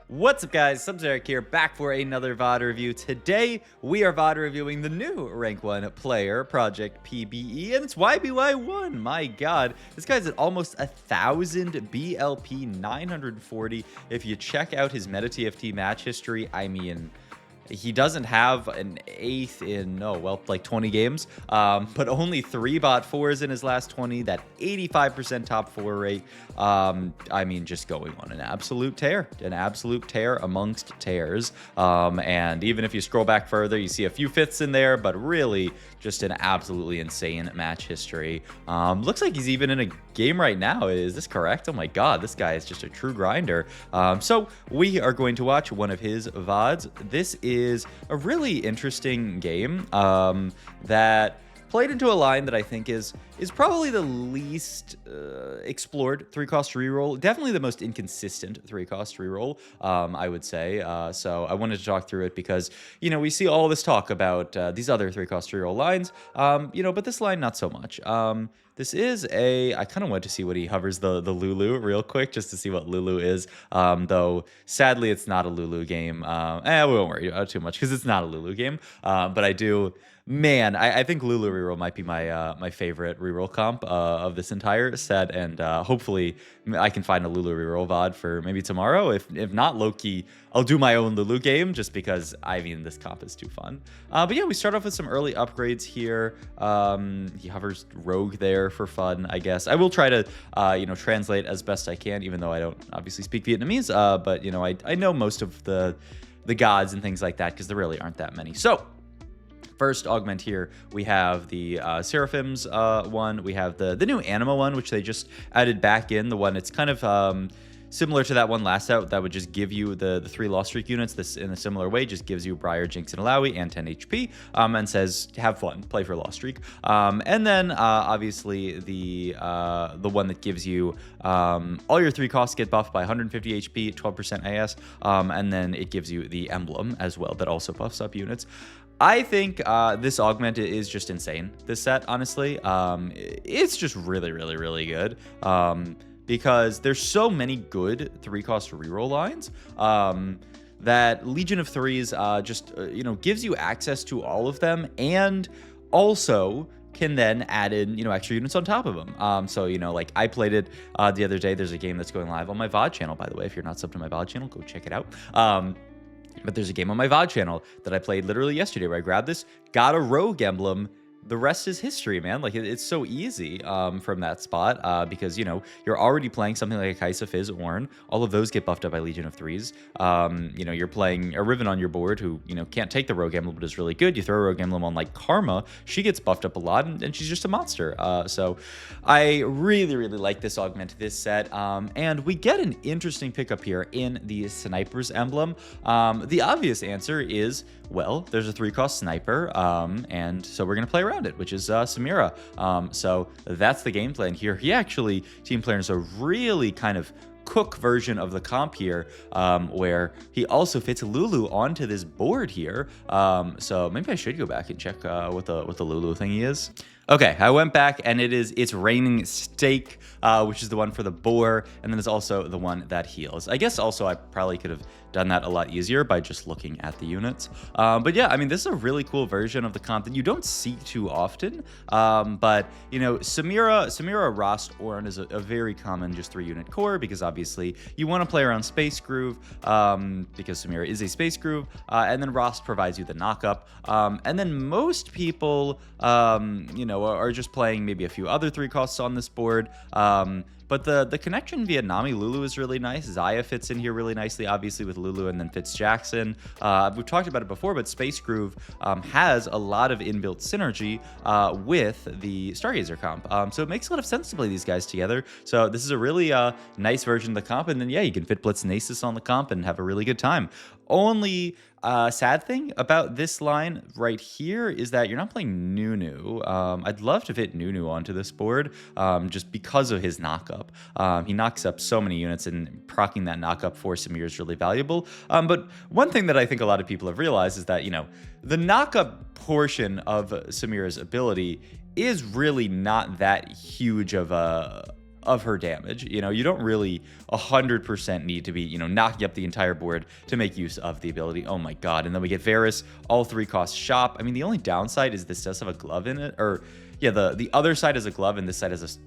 What's up, guys? Subzeric here, back for another VOD review. Today, we are VOD reviewing the new Rank 1 player, Project PBE, and it's YBY1. My god, this guy's at almost 1,000 BLP, 940. If you check out his meta TFT match history, I mean, he doesn't have an 8th in, like 20 games, but only 3 bot 4s in his last 20, that 85% top 4 rate. I mean, just going on an absolute tear amongst tears. And even if you scroll back further, you see a few 5ths in there, but really just an absolutely insane match history. Looks like he's even in a game right now. Is this correct? Oh my god, this guy is just a true grinder. So we are going to watch one of his VODs. This is a really interesting game that played into a line that I think is probably the least explored 3-cost reroll. Definitely the most inconsistent 3-cost reroll, I would say. So I wanted to talk through it because, you know, we see all this talk about these other 3-cost reroll lines, you know, but this line, not so much. This is I kind of want to see what he hovers the Lulu real quick, just to see what Lulu is. Though, sadly, it's not a Lulu game. We won't worry about it too much because it's not a Lulu game. But I do... Man, I think Lulu reroll might be my favorite reroll comp of this entire set, and hopefully I can find a Lulu reroll VOD for maybe tomorrow. If not, low-key, I'll do my own Lulu game just because, I mean, this comp is too fun. But yeah, we start off with some early upgrades here. He hovers Rogue there for fun, I guess. I will try to, you know, translate as best I can, even though I don't obviously speak Vietnamese. But, you know, I know most of the gods and things like that because there really aren't that many. So, first augment here, we have the Seraphim's one. We have the new Anima one, which they just added back in. The one, it's kind of similar to that one last out that would just give you the 3 lost streak units. This, in a similar way, just gives you Briar, Jinx, and Alawi and 10 HP, and says, have fun, play for lost streak. And then, obviously, the one that gives you all your 3 costs get buffed by 150 HP, 12% AS, and then it gives you the emblem as well that also buffs up units. I think this augment is just insane, this set, honestly. It's just really, really, really good. Because there's so many good 3-cost reroll lines that Legion of Threes just, you know, gives you access to all of them, and also can then add in, you know, extra units on top of them. So, you know, like I played it the other day. There's a game that's going live on my VOD channel, by the way. If you're not subbed to my VOD channel, go check it out. But there's a game on my VOD channel that I played literally yesterday where I grabbed this, got a Rogue emblem. The rest is history, man. Like, it's so easy from that spot because, you know, you're already playing something like a Kaisa, Fizz, Ornn. All of those get buffed up by Legion of Threes. You know, you're playing a Riven on your board who, you know, can't take the Rogue emblem but is really good. You throw a Rogue emblem on, like, Karma. She gets buffed up a lot, and she's just a monster. So I really, really like this augment, this set. And we get an interesting pickup here in the Sniper's emblem. The obvious answer is, well, there's a 3-cost sniper, and so we're going to play around it, which is Samira. So that's the game plan here. He actually team plans a really kind of cook version of the comp here, where he also fits Lulu onto this board here. So maybe I should go back and check what the Lulu thingy is. Okay, I went back, and it's Raining Steak, which is the one for the boar, and then there's also the one that heals. I guess also I probably could have done that a lot easier by just looking at the units. But yeah, I mean, this is a really cool version of the comp that you don't see too often. But, you know, Samira, Rost, Ornn is a very common just 3-unit core because obviously you want to play around Space Groove because Samira is a Space Groove, and then Rost provides you the knockup. And then most people, you know, are just playing maybe a few other 3 costs on this board. But the connection via Nami Lulu is really nice. Xayah fits in here really nicely, obviously, with Lulu, and then Fitz Jackson. We've talked about it before, but Space Groove has a lot of inbuilt synergy with the Stargazer comp. So it makes a lot of sense to play these guys together. So this is a really nice version of the comp. And then, yeah, you can fit Blitz and Aces on the comp and have a really good time. Only sad thing about this line right here is that you're not playing Nunu. I'd love to fit Nunu onto this board just because of his knockup. He knocks up so many units, and proccing that knockup for Samir is really valuable. But one thing that I think a lot of people have realized is that, you know, the knockup portion of Samir's ability is really not that huge of a of her damage. You know, you don't really 100% need to be, you know, knocking up the entire board to make use of the ability. Oh my god. And then we get Varus, all 3 cost shop. I mean, the only downside is this does have a glove in it, or yeah, the other side has a glove and this side has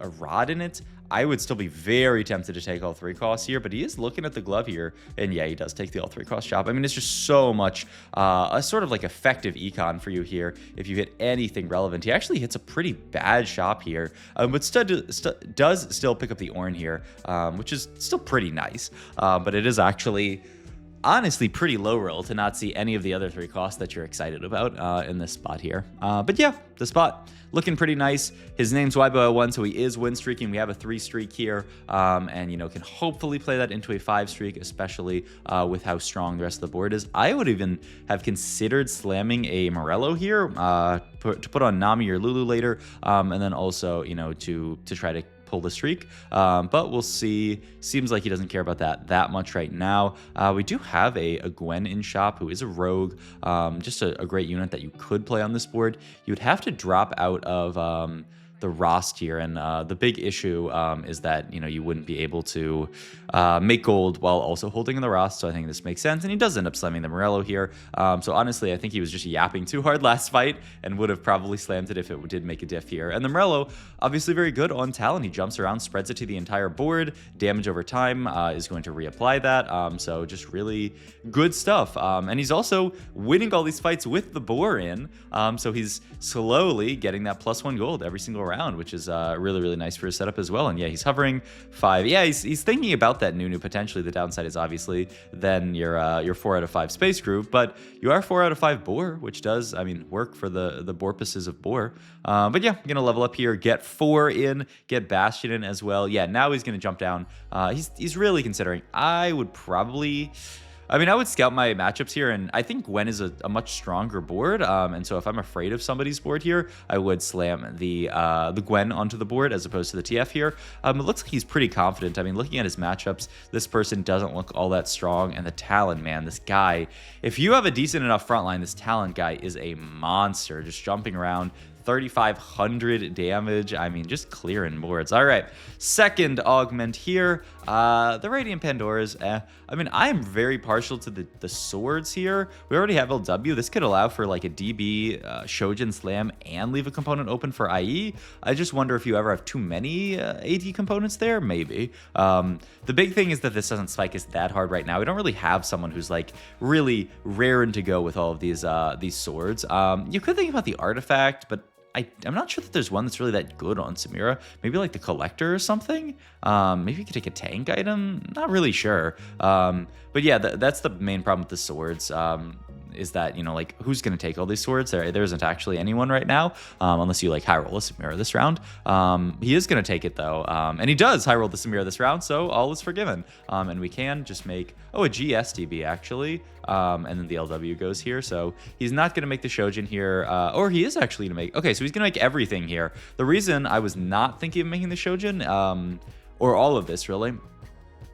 a rod in it. I would still be very tempted to take all 3 costs here, but he is looking at the glove here, and yeah, he does take the all 3 cost shop. I mean, it's just so much a sort of like effective econ for you here if you hit anything relevant. He actually hits a pretty bad shop here, but does still pick up the Ornn here, which is still pretty nice, but it is actually honestly pretty low roll to not see any of the other 3 costs that you're excited about in this spot here. But yeah, the spot looking pretty nice. His name's YBY1, so he is win streaking. We have a 3 streak here, and you know, can hopefully play that into a 5 streak, especially with how strong the rest of the board is. I would even have considered slamming a Morello here to put on Nami or Lulu later, and then also, you know, to try to pull the streak, but we'll see. Seems like he doesn't care about that much right now. We do have a Gwen in shop who is a rogue, just a great unit that you could play on this board. You would have to drop out of the Rost here, and the big issue is that, you know, you wouldn't be able to make gold while also holding in the Rost, so I think this makes sense, and he does end up slamming the Morello here. So honestly, I think he was just yapping too hard last fight and would have probably slammed it if it did make a diff here. And the Morello, obviously very good on Talon. He jumps around, spreads it to the entire board. Damage over time is going to reapply that, so just really good stuff. And he's also winning all these fights with the boar in, so he's slowly getting that +1 gold every single round, which is really, really nice for his setup as well. And yeah, he's hovering 5. Yeah, he's thinking about that Nunu potentially. The downside is obviously then your 4 out of 5 space group, but you are 4 out of 5 boar, which does, I mean, work for the porpoises of boar. But yeah, gonna level up here, get 4 in, get Bastion in as well. Yeah, now he's gonna jump down. He's really considering. I would probably, I mean, I would scout my matchups here, and I think Gwen is a much stronger board, and so if I'm afraid of somebody's board here, I would slam the Gwen onto the board as opposed to the TF here. It looks like he's pretty confident. I mean, looking at his matchups, this person doesn't look all that strong, and the Talon, man, this guy, if you have a decent enough front line, this Talon guy is a monster, just jumping around. 3,500 damage. I mean, just clearing boards. All right, second augment here. The Radiant Pandoras. I mean, I am very partial to the swords here. We already have LW. This could allow for like a DB, Shojin Slam, and leave a component open for IE. I just wonder if you ever have too many AD components there. Maybe. The big thing is that this doesn't spike us that hard right now. We don't really have someone who's like really raring to go with all of these swords. You could think about the artifact, but I'm not sure that there's one that's really that good on Samira. Maybe like the Collector or something. Maybe you could take a tank item. Not really sure. But yeah, that's the main problem with the swords. Is that, you know, like, who's going to take all these swords? There isn't actually anyone right now, unless you like high roll a Samira this round. He is going to take it though, and he does high roll the Samira this round, so all is forgiven. And we can just make a GSDB actually, and then the LW goes here. So he's not going to make the Shojin here, or he is actually going to make. Okay, so he's going to make everything here. The reason I was not thinking of making the Shojin, or all of this really,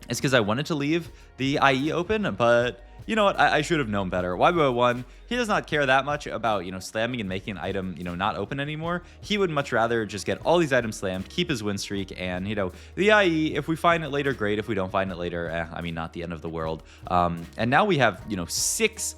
is because I wanted to leave the IE open, but you know what? I should have known better. YBY1, he does not care that much about, you know, slamming and making an item, you know, not open anymore. He would much rather just get all these items slammed, keep his win streak, and, you know, the IE, if we find it later, great. If we don't find it later, I mean, not the end of the world. And now we have, you know, 6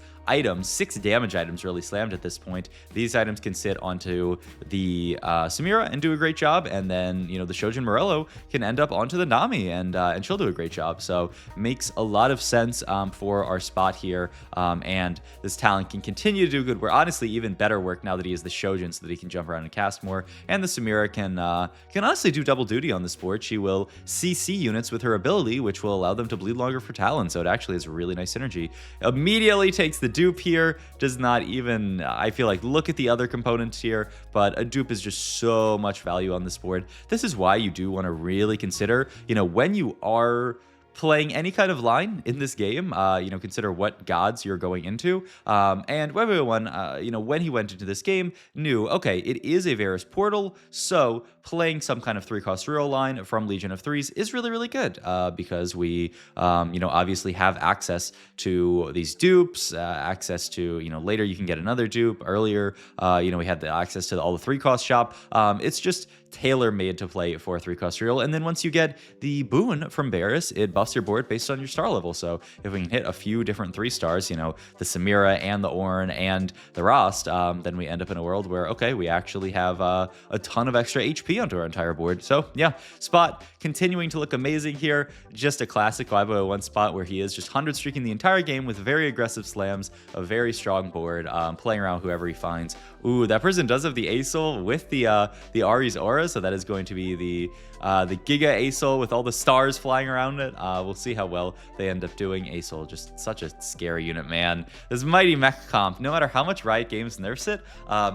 damage items really slammed at this point. These items can sit onto the Samira and do a great job, and then, you know, the Shojin Morello can end up onto the Nami, and she'll do a great job. So makes a lot of sense for our spot here, and this Talon can continue to do good work, honestly even better work now that he is the Shojin, so that he can jump around and cast more. And the Samira can honestly do double duty on this board. She will CC units with her ability, which will allow them to bleed longer for Talon, so it actually is a really nice synergy. Immediately takes the dupe here, does not even, I feel like, look at the other components here, but a dupe is just so much value on this board. This is why you do want to really consider, you know, when you are playing any kind of line in this game, you know, consider what gods you're going into. And YBY1, you know, when he went into this game, knew, okay, it is a Varus portal, so playing some kind of 3-cost reroll line from Legion of Threes is really, really good, because we, you know, obviously have access to these dupes, access to, you know, later you can get another dupe. Earlier, you know, we had the access to all the 3-cost shop. It's just tailor-made to play for 3-cost reroll. And then once you get the boon from Barris, it buffs your board based on your star level. So if we can hit a few different 3 stars, you know, the Samira and the Ornn and the Rost, then we end up in a world where, okay, we actually have a ton of extra HP onto our entire board. So yeah, Spot continuing to look amazing here. Just a classic YBY1 Spot where he is just 100 streaking the entire game with very aggressive slams, a very strong board, playing around whoever he finds. Ooh, that person does have the Asol with the Ari's Aura, so that is going to be the Giga Asol with all the stars flying around it. We'll see how well they end up doing. Asol, just such a scary unit, man. This mighty mech comp, no matter how much Riot Games nerfs it,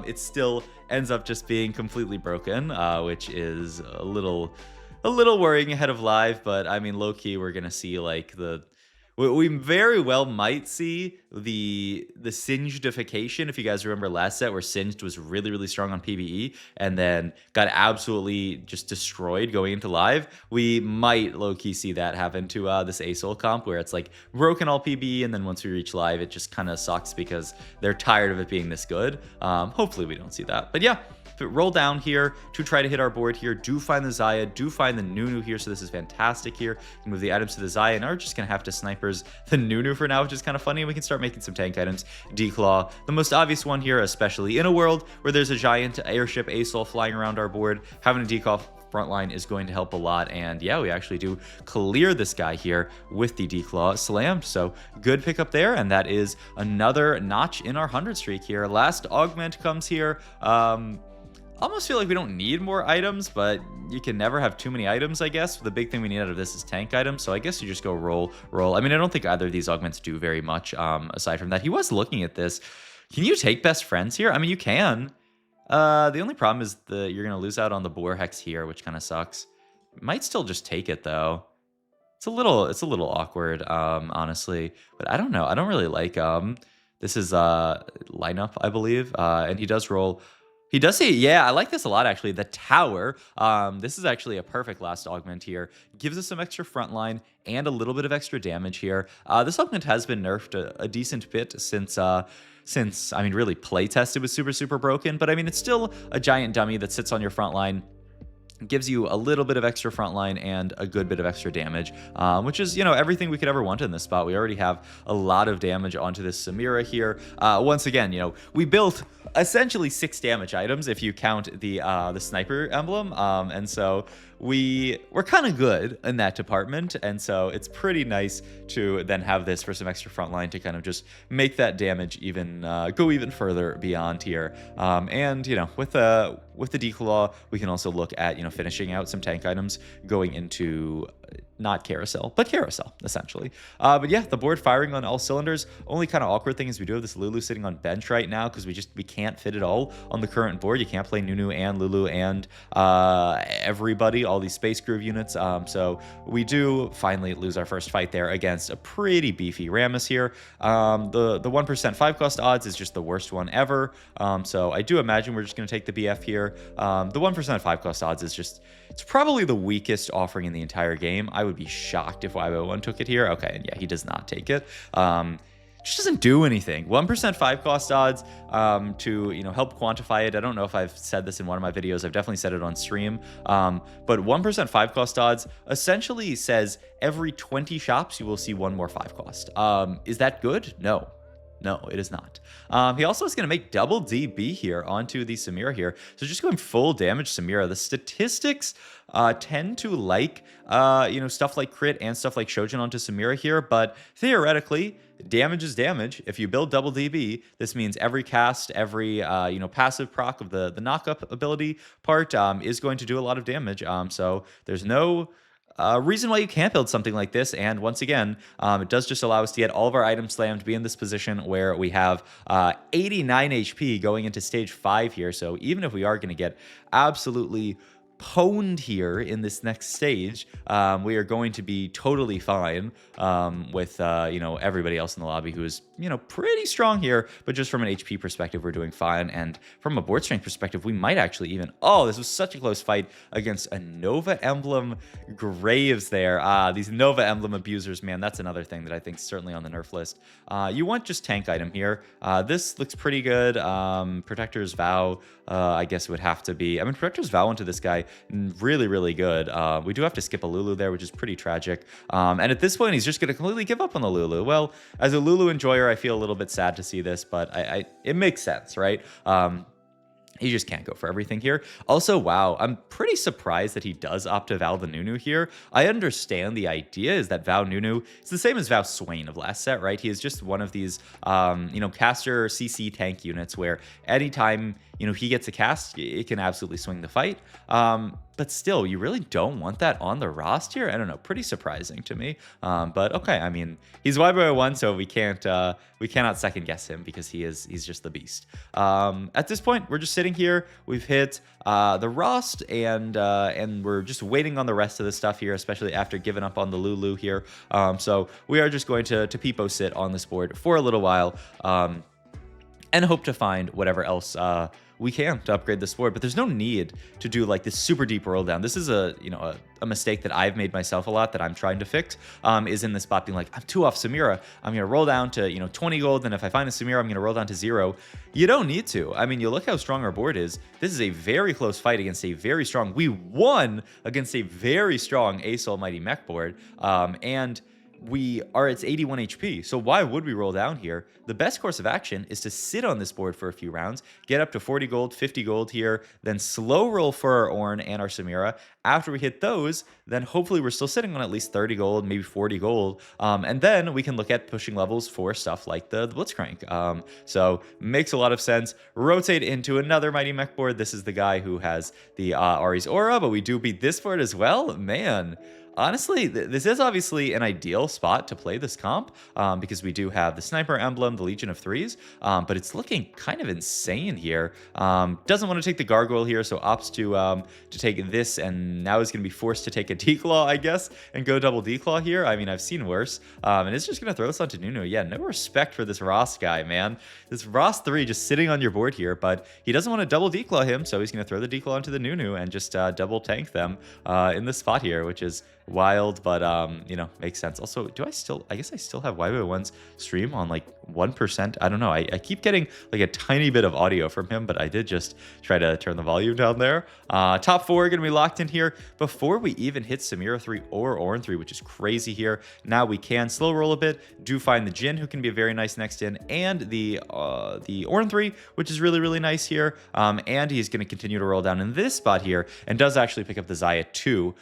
it still ends up just being completely broken, which is a little worrying ahead of live. But I mean, low-key, we're gonna see like we very well might see the Singedification. If you guys remember last set where Singed was really strong on PBE and then got absolutely just destroyed going into live, we might low-key see that happen to this Asol comp where it's like broken all PBE, and then once we reach live it just kind of sucks because they're tired of it being this good. Hopefully we don't see that, but yeah. Roll down here to try to hit our board here. Do find the Xayah, do find the Nunu here, so this is fantastic here. You can move the items to the Xayah, and are just gonna have to snipers the Nunu for now, which is kind of funny. We can start making some tank items. Declaw, the most obvious one here, especially in a world where there's a giant airship Asol flying around our board. Having a Declaw frontline is going to help a lot, and yeah, we actually do clear this guy here with the Declaw slammed, so good pickup there, and that is another notch in our 100 streak here. Last augment comes here. Almost feel like we don't need more items, but you can never have too many items, I guess. The big thing we need out of this is tank items, so I guess you just go roll. I mean, I don't think either of these augments do very much aside from that. He was looking at this. Can you take best friends here? I mean, you can. The only problem is you're going to lose out on the Boar Hex here, which kind of sucks. Might still just take it, though. It's a little awkward, honestly. But I don't know. I don't really like... this is lineup, I believe. And he does roll... He does say, yeah, I like this a lot, actually. The Tower. This is actually a perfect last augment here. Gives us some extra frontline and a little bit of extra damage here. This augment has been nerfed a decent bit since, I mean, really playtested was super broken. But, I mean, it's still a giant dummy that sits on your frontline. Gives you a little bit of extra frontline and a good bit of extra damage, which is, you know, everything we could ever want in this spot. We already have a lot of damage onto this Samira here. Once again, you know, we built essentially 6 damage items if you count the sniper emblem, and so we're kind of good in that department, and so it's pretty nice to then have this for some extra frontline to kind of just make that damage even go even further beyond here. And you know, with the Declaw, we can also look at, you know, finishing out some tank items going into not carousel, but carousel, essentially. But yeah, the board firing on all cylinders. Only kind of awkward thing is we do have this Lulu sitting on bench right now because we can't fit it all on the current board. You can't play Nunu and Lulu and everybody, all these Space Groove units. So we do finally lose our first fight there against a pretty beefy Rammus here. The 1% 5-cost odds is just the worst one ever. So I do imagine we're just going to take the BF here. The 1% 5-cost odds is just, it's probably the weakest offering in the entire game. I would be shocked if YBY1 took it here. Okay, and yeah, he does not take it. Just doesn't do anything. 1% 5-cost odds to, you know, help quantify it. I don't know if I've said this in one of my videos. I've definitely said it on stream. But 1% 5-cost odds essentially says every 20 shops you will see one more 5-cost. Is that good? No. No, it is not. He also is going to make double DB here onto the Samira here. So just going full damage Samira. The statistics tend to like, you know, stuff like crit and stuff like Shojin onto Samira here. But theoretically, damage is damage. If you build double DB, this means every cast, every, you know, passive proc of the knock-up ability part is going to do a lot of damage. So there's no... reason why you can't build something like this, and once again, it does just allow us to get all of our items slammed, be in this position where we have 89 HP going into stage 5 here, so even if we are going to get absolutely pwned here in this next stage, we are going to be totally fine with, you know, everybody else in the lobby who is, you know, pretty strong here, but just from an HP perspective, we're doing fine, and from a board strength perspective, we might actually even, oh, this was such a close fight against a Nova Emblem Graves there. These Nova Emblem abusers, man, that's another thing that I think is certainly on the nerf list. You want just tank item here. This looks pretty good. Protector's Vow, I guess would have to be, I mean, Protector's Vow into this guy Really, really good. We do have to skip a Lulu there, which is pretty tragic. And at this point, he's just going to completely give up on the Lulu. Well, as a Lulu enjoyer, I feel a little bit sad to see this, but it makes sense, right? He just can't go for everything here. Also, wow, I'm pretty surprised that he does opt to Val the Nunu here. I understand the idea is that Val Nunu is the same as Val Swain of last set, right? He is just one of these, caster CC tank units where anytime, he gets a cast, it can absolutely swing the fight. But still, you really don't want that on the roster. I don't know, pretty surprising to me. But okay, I mean, he's YBY1, so we cannot second guess him because he's just the beast. At this point, we're just sitting here. We've hit the Rost, and we're just waiting on the rest of the stuff here, especially after giving up on the Lulu here. So we are just going to peepo sit on this board for a little while, and hope to find whatever else we can to upgrade this board. But there's no need to do like this super deep roll down. This is a mistake that I've made myself a lot that I'm trying to fix, is in this spot being like, I'm 2 off Samira. I'm going to roll down to, 20 gold. And if I find a Samira, I'm going to roll down to 0. You don't need to. I mean, you look how strong our board is. This is a very close fight against a very strong, we won against a very strong Ace Almighty mech board. And we are at 81 HP, so why would we roll down here? The best course of action is to sit on this board for a few rounds, get up to 40 gold, 50 gold here, then slow roll for our Ornn and our Samira. After we hit those, then hopefully we're still sitting on at least 30 gold, maybe 40 gold, and then we can look at pushing levels for stuff like the Blitzcrank. So makes a lot of sense. Rotate into another Mighty Mech board. This is the guy who has the Ari's Aura, but we do beat this board as well. Man. Honestly, this is obviously an ideal spot to play this comp, because we do have the Sniper Emblem, the Legion of Threes, but it's looking kind of insane here. Doesn't want to take the Gargoyle here, so opts to take this, and now is going to be forced to take a Declaw, I guess, and go double Declaw here. I mean, I've seen worse, and it's just going to throw us onto Nunu. Yeah, no respect for this Ross guy, man. This Ross 3 just sitting on your board here, but he doesn't want to double Declaw him, so he's going to throw the Declaw onto the Nunu and just double tank them in this spot here, which is wild, but makes sense. Also, I guess I still have YBY1's stream on like 1%. I don't know. I keep getting like a tiny bit of audio from him, but I did just try to turn the volume down there. Top 4 are going to be locked in here before we even hit Samira 3 or Ornn 3, which is crazy here. Now we can slow roll a bit, do find the Jhin, who can be a very nice next in, and the Ornn 3, which is really, really nice here. And he's going to continue to roll down in this spot here, and does actually pick up the Xayah 2.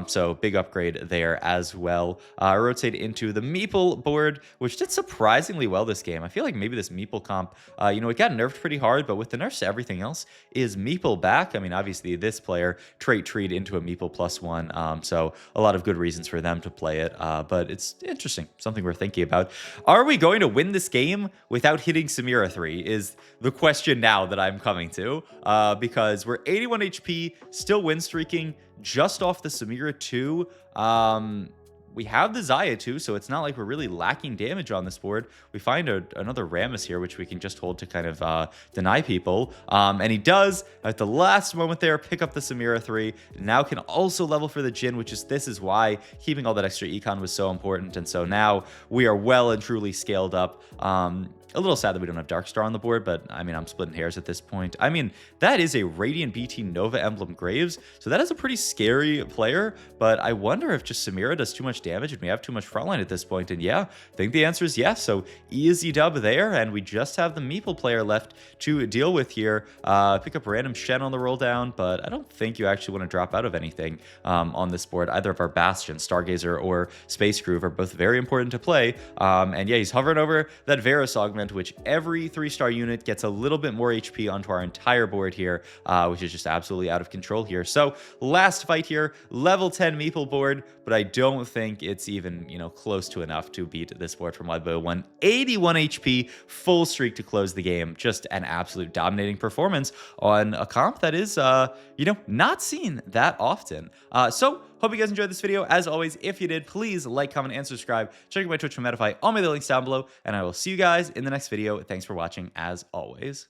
So big upgrade there as well. Rotate into the Meeple board, which did surprisingly well this game. I feel like maybe this Meeple comp, it got nerfed pretty hard, but with the nerfs to everything else, is Meeple back? I mean, obviously this player trait treed into a Meeple +1, so a lot of good reasons for them to play it, but it's interesting, something we're thinking about. Are we going to win this game without hitting Samira 3 is the question now that I'm coming to, because we're 81 HP, still win streaking, just off the Samira 2. We have the Xayah 2, so it's not like we're really lacking damage on this board. We find another Rammus here, which we can just hold to kind of deny people. And he does, at the last moment there, pick up the Samira 3. Now can also level for the Jhin, this is why keeping all that extra econ was so important. And so now we are well and truly scaled up. A little sad that we don't have Darkstar on the board, but I mean, I'm splitting hairs at this point. I mean, that is a Radiant BT Nova Emblem Graves, so that is a pretty scary player, but I wonder if just Samira does too much damage and we have too much frontline at this point, and yeah, I think the answer is yes, so easy dub there, and we just have the Meeple player left to deal with here. Pick up random Shen on the roll down, but I don't think you actually want to drop out of anything on this board. Either of our Bastion, Stargazer, or Space Groove are both very important to play, and yeah, he's hovering over that Varus augment, which every 3-star unit gets a little bit more HP onto our entire board here, which is just absolutely out of control here. So last fight here, level 10 Meeple board, but I don't think it's even, close to enough to beat this board from YBY1. 81 HP, full streak to close the game. Just an absolute dominating performance on a comp that is, not seen that often. So hope you guys enjoyed this video. As always, if you did, please like, comment, and subscribe. Check out my Twitch for Medify. All my links down below, and I will see you guys in the next video. Thanks for watching, as always.